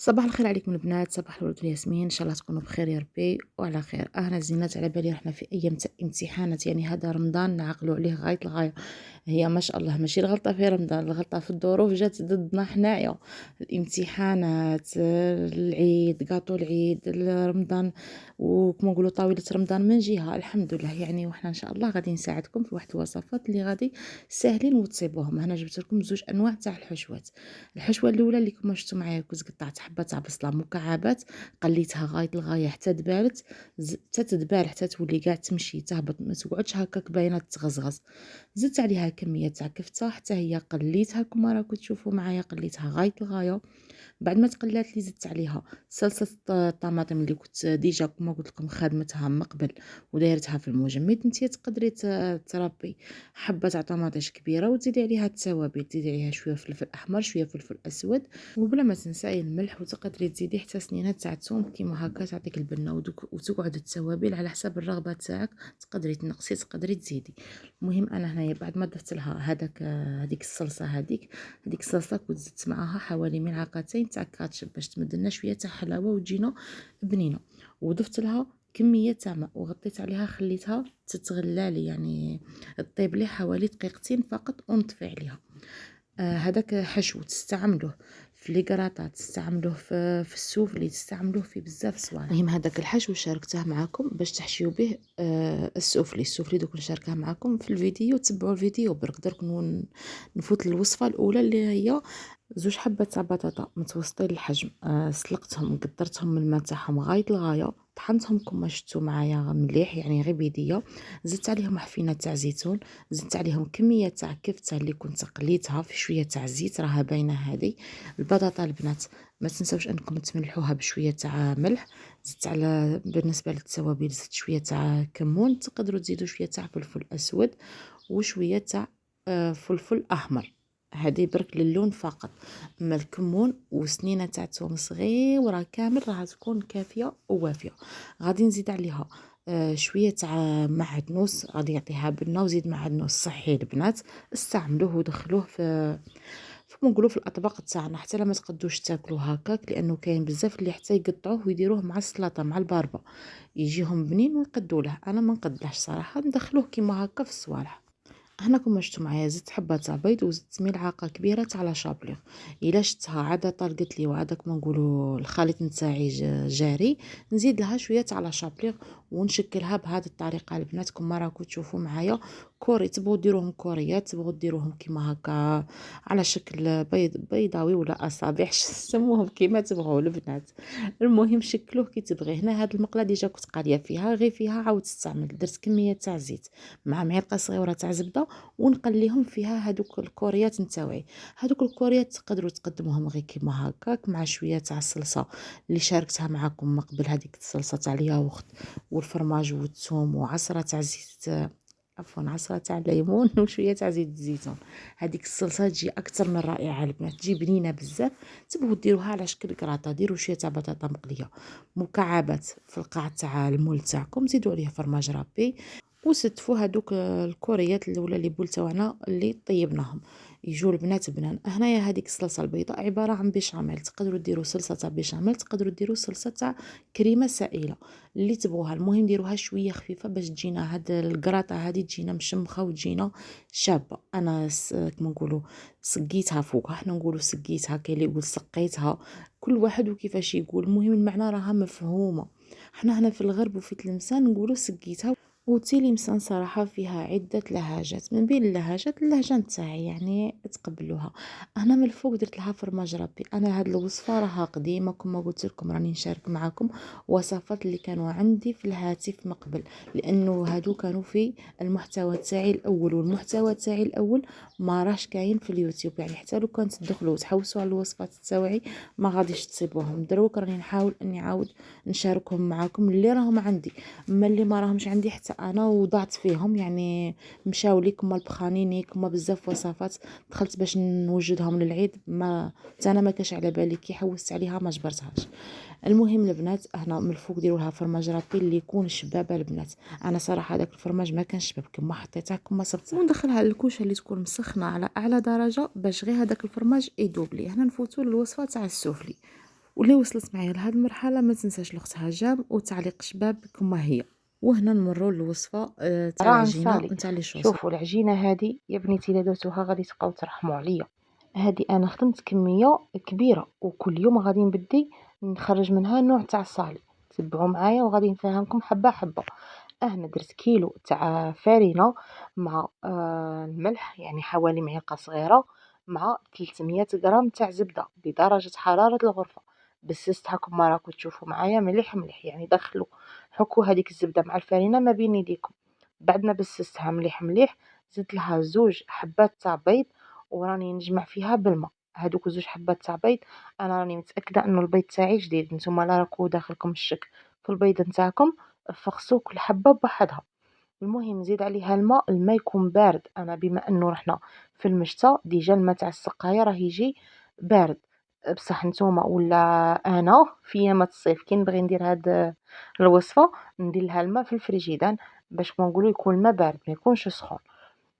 صباح الخير عليكم البنات، صباح الورد والياسمين. ان شاء الله تكونوا بخير يا ربي وعلى خير. انا زينات على بالي رحنا في ايام امتحانات، يعني هذا رمضان نعقلوا عليه غايه الغايه. هي ما شاء الله ماشي الغلطه في رمضان، الغلطه في الظروف جات ضدنا حنايا. الامتحانات، العيد، قاطو العيد، رمضان، وكما نقولوا طاوله رمضان من جهه. الحمد لله يعني، وحنا ان شاء الله غادي نساعدكم في واحد الوصفات اللي غادي ساهلين وتصيبوهم. انا جبت لكم زوج انواع تاع الحشوات. الحشوه الاولى اللي كما شفتوا معايا، كنت قطعت حبه تاع بصله مكعبات، قليتها غايه الغايه حتى دبالت، حتى تدبال، حتى تولي كاع تمشي تهبط، ما تقعدش هكاك باينه تغزغز. زدت عليها كميه تاع كفته حتى هي قليتها كما راكم تشوفوا معايا، قليتها غايه الغايه. بعد ما تقلات لي زدت عليها صلصه الطماطم اللي كنت ديجا كما قلت لكم خادمتها من قبل ودايرتها في المجمد. نتيا تقدري تربي حبه تاع طماطيش كبيره وتزيدي عليها التوابل، تزيدي عليها شويه فلفل احمر، شويه فلفل اسود، وبلا ما تنساي الملح، وتقدري تزيدي حتى سنينه تاع الثوم كيما هكا تعطيك البنه. وتقعد التوابل على حسب الرغبه تاعك، تقدري تنقصي تقدري تزيدي. المهم انا هنايا بعد ما ضفت لها هذيك الصلصه، هذيك الصلصه كنت زدت معاها حوالي ملعقتين تاع كاتشب باش تمد لنا شويه تاع حلاوه وتجينا بنينه. وضفت لها كميه تاع ماء وغطيت عليها، خليتها تتغلى لي، يعني طيب لي حوالي دقيقتين فقط ونطفي عليها. هذاك حشو تستعملوه في لي كراطات، تستعملوه في السوفلي، تستعملوه في بزاف صوالح. المهم هذاك الحشو شاركته معكم باش تحشيو به السوفلي دوك نشاركها معكم في الفيديو. تبعوا الفيديو برك درك نفوت للوصفه الاولى اللي هي زوج حبات تاع بطاطا متوسطين الحجم. سلقتهم، قدرتهم من الماء تاعهم غايه الغايه، طحنتهم كما شفتوا معايا مليح يعني غير بيديه. زدت عليهم حفينه تاع زيتون، زدت عليهم كميه تاع كفته اللي كنت قليتها في شويه تاع زيت، راها باينه هذه. البطاطا البنات ما تنساوش انكم تملحوها بشويه تاع ملح. زدت على بالنسبه للتوابل زدت شويه تاع كمون، تقدروا تزيدوا شويه تاع فلفل اسود وشويه تاع فلفل احمر، هذه برك للون فقط. اما الكمون وسنينه تاع ثوم صغيره كامل راح تكون كافيه ووافيه. غادي نزيد عليها شويه تاع معدنوس، غادي يعطيها بنه، وزيد معدنوس صحي البنات، استعملوه ودخلوه في نقولوا في الاطباق تاعنا، حتى لا ما تقدوش تاكلوه هكاك، لانه كاين بزاف اللي حتى يقطعوه ويديروه مع السلطه مع الباربه، يجيهم بنين ويقدوا له. انا ما نقدلهش صراحه، ندخلوه كيما هكا في الصوالح. هنا كما شفتوا معايا زدت حبه تاع بيض وزدت ملعقه كبيره تاع لا شابليغ. الا شفتها عاده طلقت لي وعاده كما نقولوا الخليط نتاعي جاري، نزيد لها شويه تاع لا شابليغ ونشكلها بهذه الطريقه. البنات كما راكم تشوفوا معايا كوري، تبغوا ديروهم كوريات، تبغوا ديروهم كيما هكا على شكل بيضاوي ولا اصابع سموهم كيما تبغوا البنات. المهم شكلوه كي تبغي. هنا هاد المقله ديجا كنت قاليه فيها، غير فيها عاود تستعمل، درت كميه تاع زيت مع معلقه صغيره تاع زبده ونقليهم فيها هادوك الكوريات نتاوعي. هادوك الكوريات تقدروا تقدموهم غير كيما هكاك مع شويه تاع الصلصه اللي شاركتها معكم من قبل، هذيك الصلصه تاع الياغورت والفرماج والثوم وعصره تاع زيت، عفوا عصره تاع الليمون وشويه تاع زيت الزيتون. هذيك الصلصه تجي اكثر من رائعه البنات، تجي بنينه بزاف. تبغوا ديروها على شكل كراطه، ديروا شويه تاع بطاطا مقليه مكعبات في القاع تاع المول تاعكم، زيدوا عليه فرماج رابي وستفوا هادوك الكوريات الاولى اللي بولتوعنا اللي طيبناهم، يجوا البنات بنان. هنايا هذيك الصلصه البيضاء عباره عن بيشاميل، تقدروا ديروا صلصه تاع بيشاميل، تقدروا ديروا صلصه تاع كريمه سائله اللي تبغوها. المهم ديروها شويه خفيفه باش تجينا هاد الكراطه هذه تجينا مشمخه وتجينا شابه. انا كما نقولوا سقيتها فوقها، حنا نقولوا سقيتها، كاين اللي يقول سقيتها، كل واحد وكيفاش يقول. المهم المعنى راها مفهومه. حنا هنا في الغرب وفي تلمسان نقولوا سقيتها. وتيلمسان صراحة فيها عدة لهجات، من بين اللهجات اللهجة نتاعي يعني تقبلوها. أنا من الفوق درت لها فرماج ربي. أنا هاد الوصفة راها قديمة، كما قلت لكم راني نشارك معكم وصفات اللي كانوا عندي في الهاتف من قبل، لأنه هادو كانوا في المحتوى تاعي الأول، والمحتوى تاعي الأول ما راش كاين في اليوتيوب، يعني حتى لو كنت تدخلوا وتحوسوا على الوصفات تاعي ما غاديش تصيبوهم. دروك راني نحاول اني عاود نشاركهم معكم اللي راهم عندي، اما اللي ما راهمش عندي حتى انا وضعت فيهم، يعني مشاو لي كما البخانيني كما بزاف وصفات دخلت باش نوجدهم للعيد، ما انا ما كاش على بالي كي حوست عليها ما جبرتهاش. المهم البنات هنا من الفوق ديروا لها فرماج رابي اللي يكون شبابه البنات. انا صراحه داك الفرماج ما كان شباب، كما حطيتها كما صبتها وندخلها للكوشه اللي تكون مسخنه على اعلى درجه باش غير هذاك الفرماج يذوب لي. هنا نفوتوا للوصفه تاع السوفلي. واللي وصلت معايا لهاد المرحله ما تنساش الاخت هجام وتعليق شباب كما هي. وهنا نمروا للوصفه تاع راه العجينه نصالي. نتاع لي شوصو. شوفوا العجينه هذه يا بنيتي الا درتوها غادي تبقاو ترحموا عليا. هذه انا خدمت كميه كبيره وكل يوم غادي نبدي نخرج منها نوع تاع الصالي. تبعوا معايا وغادي نفهمكم حبه حبه. انا درت كيلو تاع فرينه مع الملح يعني حوالي معلقه صغيره مع 300 غرام تاع زبده بدرجه حراره الغرفه. بسستها كما راكم تشوفوا معايا مليح مليح يعني دخلوا حكوا هذيك الزبده مع الفرينه ما بين يديكم. بعد ما بسستها مليح مليح زدت لها 2 حبات تاع بيض وراني نجمع فيها بالماء. هادوك 2 حبات تاع بيض انا راني متاكده انه البيض تاعي جديد نتوما لا راكو داخلكم الشك في البيض نتاعكم. فخصوا كل حبه بوحدها. المهم نزيد عليها الماء يكون بارد. انا بما انه رحنا في المشتى ديجا الماء تاع السقايه راه يجي بارد. بصح نتوما ولا انا في ايامات الصيف كي نبغي ندير هاد الوصفه ندير لها الماء في الفريجيدان باش كما نقولوا يكون الماء بارد ما يكونش سخون.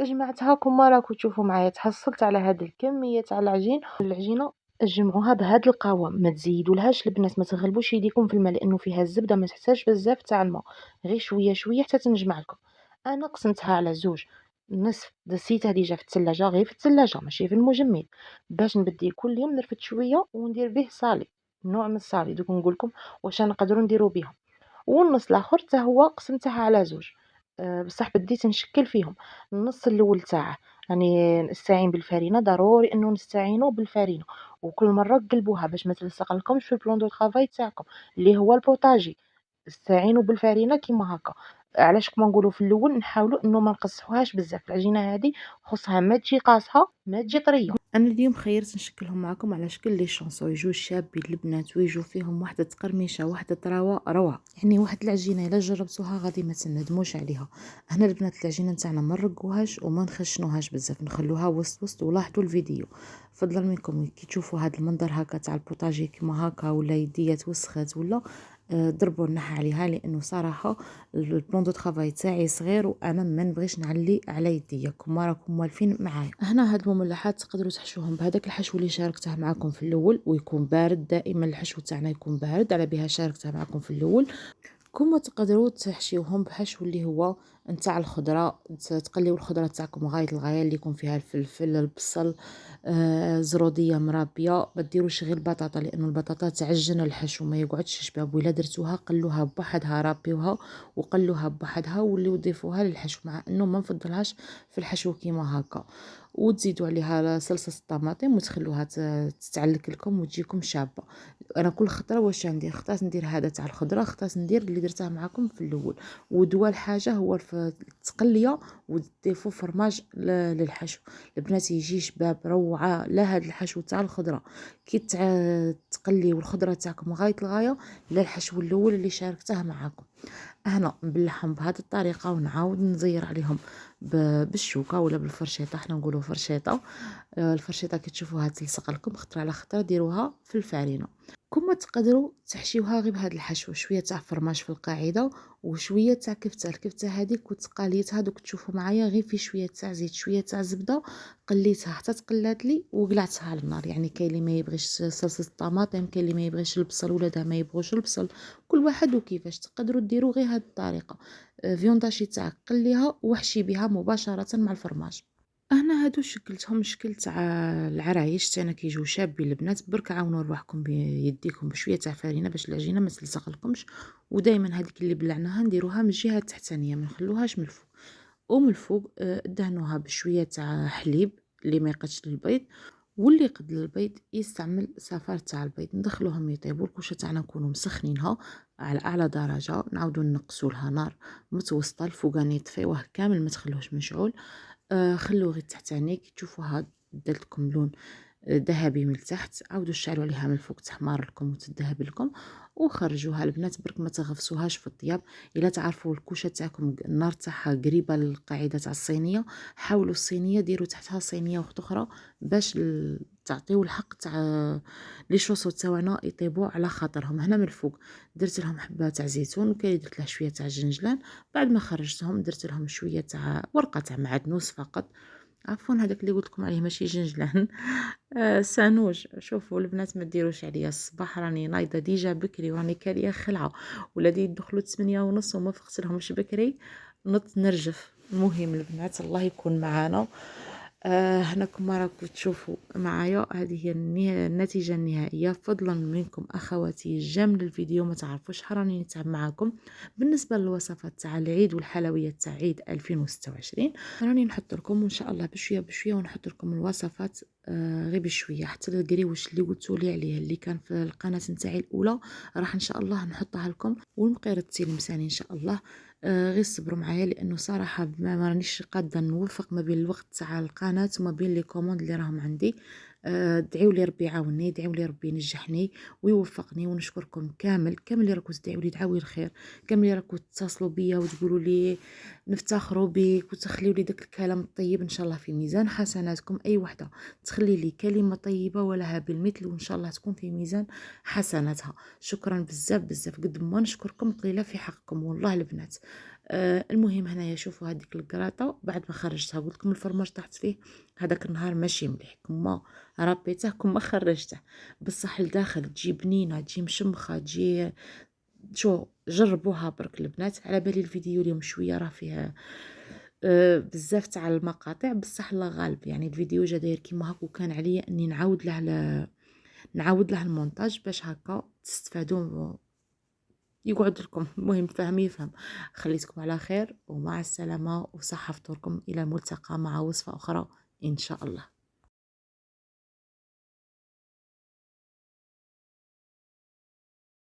جمعتها كما راكم تشوفوا معايا تحصلت على هاد الكميه تاع العجينه. جمعوها بهاد القوام ما تزيدولهاش البنات ما تغلبوش يديكم في الماء لانه فيها الزبده ما تحتاج بزاف تاع الماء. غير شويه شويه حتى تنجمع لكم. انا قسمتها على 2 نصف دسيتها ديجا في الثلاجه غير في الثلاجه ماشي في المجمد باش نبدي كل يوم نرفد شويه وندير به صالي نوع من الصالي دوك نقول لكم واش نقدروا نديروا بهم. والنص الاخر حتى هو قسمتها على 2. بصح بديت نشكل فيهم. النص الاول تاعه يعني نستعين بالفرينه ضروري انه نستعينوا بالفرينه وكل مره قلبوها باش ما تلصق لكمش في البلون دو طرافاي تاعكم اللي هو البوطاجي. استعينوا بالفرينه كيما هكا. علاش كما نقولوا في الاول نحاولوا انه ما نقصحوهاش بزاف العجينه هذه خصها ما تجي قاصحه ما تجي طريه. انا اليوم خيرت نشكلهم معكم على شكل لي شونسو يجوا شابين البنات ويجوا فيهم واحده تقرميشه واحده تراوه روعه يعني واحد العجينه الا جربتوها غادي ما تندموش عليها. هنا البنات العجينه نتاعنا ما نرقوهاش وما نخشنوهاش بزاف نخلوها وسط وسط ولاحظوا الفيديو. فضلا منكم كي تشوفوا هذا المنظر هكا تاع البوطاجي كيما هكا ولا يديا توسخات ولا ضربوا النحى عليها لانه صراحه البلون دو طرافاي تاعي صغير وانا ما نبغيش نعلي على يديا كما راكم موالفين معايا. هنا هاد المملحات تقدروا تحشوهم بهذاك الحشو اللي شاركته معكم في الاول ويكون بارد. دائما الحشو تاعنا يكون بارد على بها شاركته معكم في الاول. كما تقدروا تحشيوهم بحشو اللي هو نتاع الخضره تقليو الخضره تاعكم غايه الغايه اللي يكون فيها الفلفل البصل زروديه مرابيه. ما ديروش غير البطاطا لانه البطاطا تعجن الحشو ما يقعدش شباب. ولا درتوها قلوها بوحدها رابيوها وقلوها بوحدها واللي وضيفوها للحشو مع انه ما نفضلهاش في الحشو كيما هكا. وتزيدوا عليها صلصه الطماطم وتخلوها تتعلك لكم وتجيكم شابه. انا كل خطره واش ندير اختار ندير هذا تاع الخضره اختار ندير اللي درتها معكم في الاول. ودول حاجه هو في التقليه وتضيفوا فرماج للحشو. البنات يجي شباب روعه. لا هذا الحشو تاع الخضره كي تقليو الخضره تاعكم غايه الغايه لا الحشو الاول اللي شاركته معكم. هنا نبلعهم بهذه الطريقه ونعاود نزير عليهم بالشوكه ولا بالفرشيطه. حنا نقولوا فرشيطه. الفرشيطه كي تشوفوها تلصق لكم خطره على خطره ديروها في الفرينه. كما تقدروا تحشيوها غير بهذا الحشو شويه تاع فرماج في القاعده وشويه تاع كفته. الكفته هذيك وتقاليتها دوك تشوفوا معايا غير في شويه تاع زيت شويه تاع زبده قليتها حتى تقلات لي وقلعتها على النار. يعني كاين اللي ما يبغيش صلصه الطماطم كاين اللي ما يبغيش البصل ولادها ما يبغوش البصل. كل واحد وكيفاش تقدروا ديروا غير هذه الطريقه. فيونداشي تاعك قليها وحشي بها مباشره مع الفرماج. انا هادو شكلتهم شكل تاع العرايش تاعنا كيجيو شابين البنات برك عاونوا رواحكم بيديكم بشويه تاع فرينه باش العجينه ما تلصق لكمش. ودائما هذيك اللي بلعناها نديروها من الجهه التحتانيه ما نخلوهاش من الفوق. ومن الفوق دهنوها بشويه تاع حليب اللي ما يقدش للبيض. واللي قد للبيض يستعمل صفار تاع البيض ندخلوهم يطيبوا. الكوشه تاعنا نكونوا مسخنينها على اعلى درجه نعاودوا نقصوا لها نار متوسطه الفوقاني يطفيوه كامل ما تخلوهش مشعول. خلوه غير التحتاني كي تشوفوها دلتكم لون ذهبي من التحت عاودوا شعلوا عليها من الفوق تحمر لكم وتذهب لكم. وخرجوها البنات برك ما تغفسوهاش في الطياب. الا تعرفوا الكوشه تاعكم النار تاعها قريبه للقاعده تاع الصينيه حاولوا الصينيه ديروا تحتها صينيه اخرى باش تعطيو الحق تاع لي شوصو تاعنا يطيبوا على خاطرهم. هنا من الفوق درت لهم حبه تاع زيتون وكاين درت له شويه تاع جنجلان. بعد ما خرجتهم درت لهم شويه تاع ورقه تاع معدنوس فقط عفوا هذاك اللي قلت لكم عليه ماشي جنجلان سانوج. شوفوا البنات ما ديروش عليا الصباح، راني نايضه ديجا بكري وراني كاليه خلعه، ولادي يدخلوا 8:30 وما فقتلهمش بكري، نط نرجف. المهم البنات الله يكون معانا. هنا كما راكم تشوفوا معايا، هذه هي النتيجة النهائية. فضلا منكم أخواتي جمل الفيديو، ما تعرفوش شحال راني نتعب معاكم. بالنسبة للوصفات تاع العيد والحلويات تاع عيد 2026 راني نحط لكم وإن شاء الله بشوية بشوية، ونحط لكم الوصفات غير بشوية، حتى القريوش اللي قلتوا لي عليه اللي كان في القناة نتاعي الأولى راح إن شاء الله نحطها لكم، والمقيرة التلمساني إن شاء الله. غير صبروا معايا لانه صراحه ما رانيش قادره نوفق ما بين الوقت تاع القناه وما بين لي كوموند اللي راهم عندي. دعيوا لي ربي يعاوني، دعيوا لي ربي ينجحني ويوفقني، ونشكركم كامل كامل اللي راكم تدعوا لي دعاوي الخير، كامل اللي راكم تتصلوا بيا وتقولوا لي نفتخروا بك وتخليوا لي داك الكلام الطيب. ان شاء الله في ميزان حسناتكم، اي وحده تخلي لي كلمه طيبه ولها بالمثل، وان شاء الله تكون في ميزان حسناتها. شكرا بزاف بزاف، قد ما نشكركم قليله في حقكم والله البنات. المهم هنايا شوفوا هذيك الكراطه بعد ما خرجتها، قلت لكم الفرماج طاحت فيه هذاك النهار ماشي مليح، كما ربيته كما خرجته، بصح لداخل تجي بنينه، تجي مشمخه، تجي شو جربوها برك البنات. على بالي الفيديو اليوم شويه راه فيه بزاف تاع المقاطع، بصح الله غالب يعني الفيديو جا داير كيما هاك، وكان عليا اني نعاود له المونتاج باش هكا تستفادوا يقعد لكم. المهم فهم يفهم. خليتكم على خير ومع السلامة وصحة فطوركم، إلى الملتقى مع وصفة أخرى إن شاء الله.